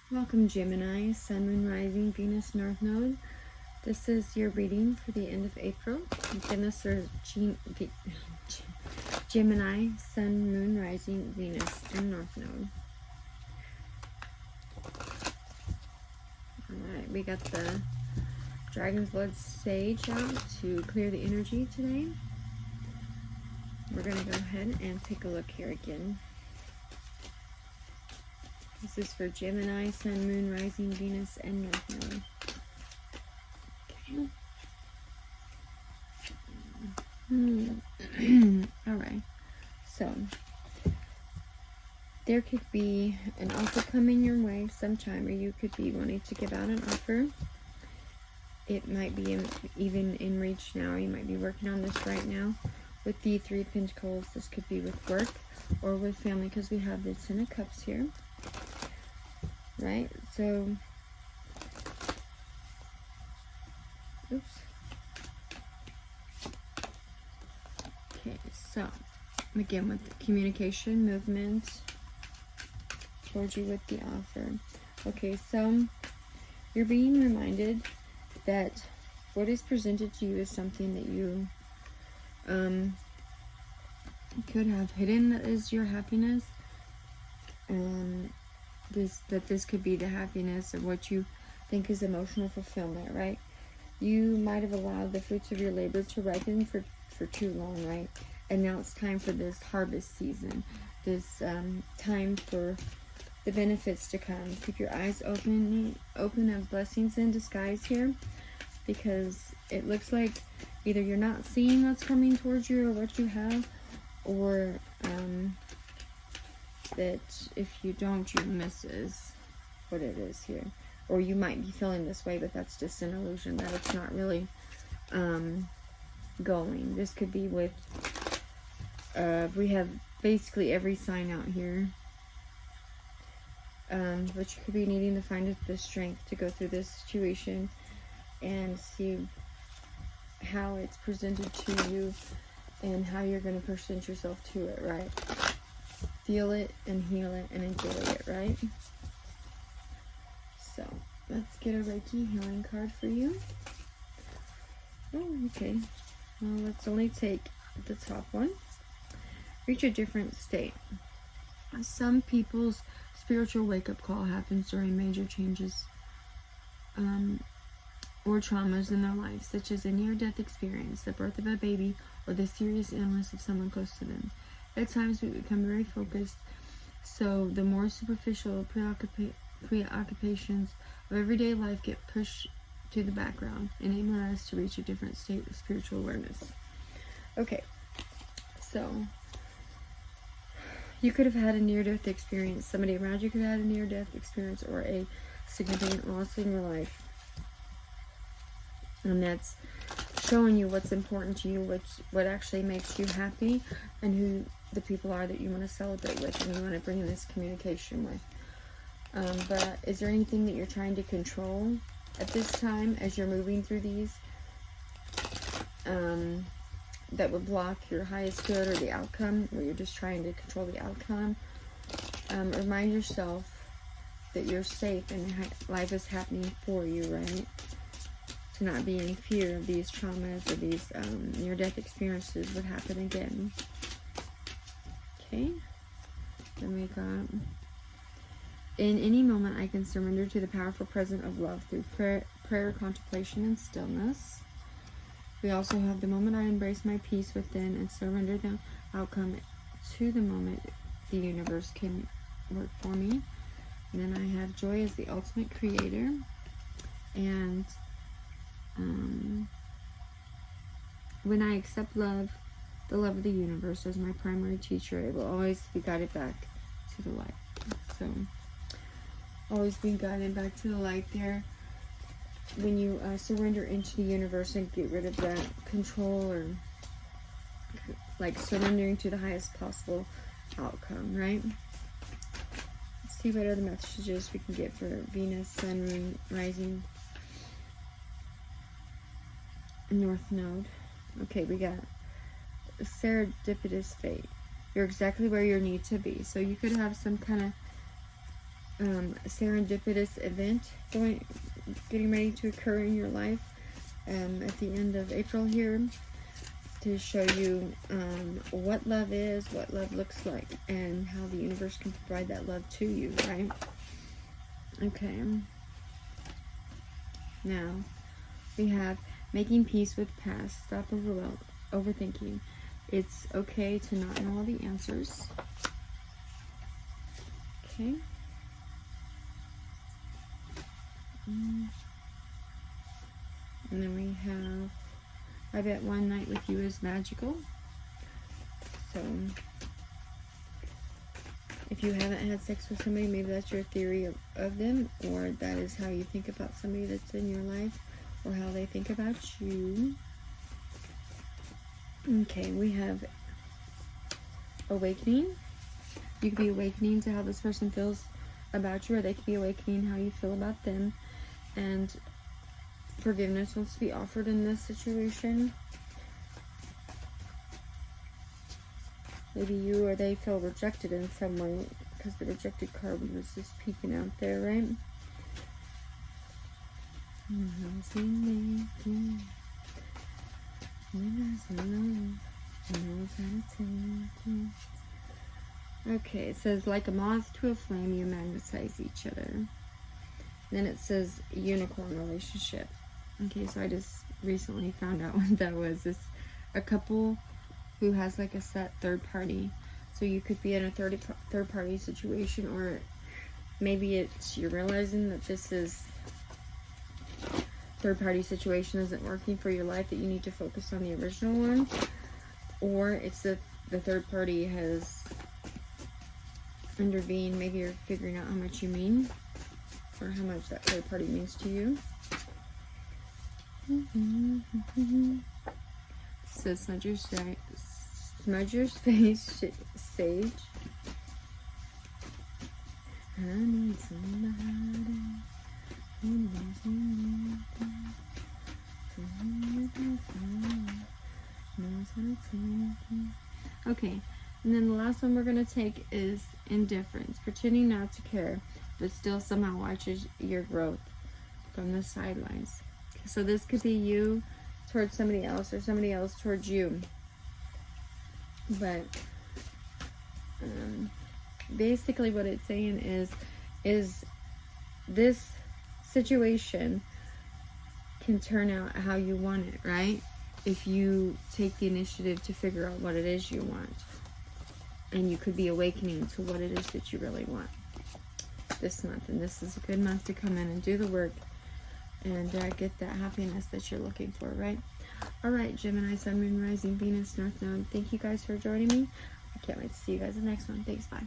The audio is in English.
Welcome, Gemini, Sun, Moon, Rising, Venus, North Node. This is your reading for the end of April. Again, this is Gemini, Sun, Moon, Rising, Venus, and North Node. Alright, we got the Dragon's Blood Sage out to clear the energy today. We're going to go ahead and take a look here again. This is for Gemini, Sun, Moon, Rising, Venus, and North Node. Okay. Alright. So, there could be an offer coming your way sometime, or you could be wanting to give out an offer. It might be even in reach now. You might be working on this right now. With the Three of Pentacles, this could be with work or with family, because we have the Ten of Cups here. Right? So, oops. Okay, so, again, with communication, movement towards you with the offer. Okay, so, you're being reminded that what is presented to you is something that you could have hidden, that is your happiness. This could be the happiness of what you think is emotional fulfillment, right? You might have allowed the fruits of your labor to ripen for too long, right? And now it's time for this harvest season, this time for the benefits to come. Keep your eyes open of blessings in disguise here, because it looks like either you're not seeing what's coming towards you or what you have, or that if you don't, you miss is what it is here. Or you might be feeling this way, but that's just an illusion that it's not really going. This could be with, we have basically every sign out here. But you could be needing to find the strength to go through this situation and see how it's presented to you and how you're going to present yourself to it, right? Feel it and heal it and enjoy it, right? So, let's get a Reiki healing card for you. Oh, okay. Well, let's only take the top one. Reach a different state. Some people's spiritual wake-up call happens during major changes or traumas in their lives, such as a near-death experience, the birth of a baby, or the serious illness of someone close to them. At times we become very focused, so the more superficial preoccupations of everyday life get pushed to the background, enabling us to reach a different state of spiritual awareness. Okay, so you could have had a near-death experience. Somebody around you could have had a near-death experience or a significant loss in your life. And that's showing you what's important to you, what actually makes you happy, and who the people are that you want to celebrate with and you want to bring this communication with. But is there anything that you're trying to control at this time as you're moving through these that would block your highest good or the outcome, where you're just trying to control the outcome? Remind yourself that you're safe and life is happening for you, right? To not be in fear of these traumas or these near-death experiences would happen again. Okay. Then we got, in any moment I can surrender to the powerful presence of love through prayer, contemplation, and stillness. We also have the moment I embrace my peace within and surrender the outcome to the moment the universe can work for me. And then I have joy as the ultimate creator. And when I accept love, the love of the universe as my primary teacher, it will always be guided back to the light. So, always be guided back to the light there. When you surrender into the universe and get rid of that control, or like surrendering to the highest possible outcome, right? Let's see what other messages we can get for Venus, Sun, Moon, Rising, North Node. Okay, we got serendipitous fate. You're exactly where you need to be. So you could have some kind of serendipitous event getting ready to occur in your life at the end of April here, to show you what love is, what love looks like, and how the universe can provide that love to you, right? Okay. Now, we have making peace with past. Stop overthinking. It's okay to not know all the answers. Okay. And then we have, I bet one night with you is magical. So, if you haven't had sex with somebody, maybe that's your theory of them, or that is how you think about somebody that's in your life, or how they think about you. Okay, we have awakening. You could be awakening to how this person feels about you, or they could be awakening how you feel about them. And forgiveness wants to be offered in this situation. Maybe you or they feel rejected in some way, because the rejected card was just peeking out there, right? Okay, it says, like a moth to a flame, you magnetize each other. Then it says unicorn relationship. Okay, so I just recently found out what that was. It's a couple who has like a set third party. So you could be in a third party situation, or maybe it's you're realizing that this is third party situation isn't working for your life, that you need to focus on the original one, or it's that the third party has intervened. Maybe you're figuring out how much you mean, or how much that third party means to you. So smudge your space, sage. I need somebody who loves me, knows how to take it. Okay, and then the last one we're going to take is indifference, pretending not to care, but still somehow watches your growth from the sidelines. So this could be you towards somebody else, or somebody else towards you. But basically what it's saying is this situation can turn out how you want it, right? If you take the initiative to figure out what it is you want. And you could be awakening to what it is that you really want this month. And this is a good month to come in and do the work and get that happiness that you're looking for, right? All right, Gemini, Sun, Moon, Rising, Venus, North Node. Thank you guys for joining me. I can't wait to see you guys in the next one. Thanks, bye.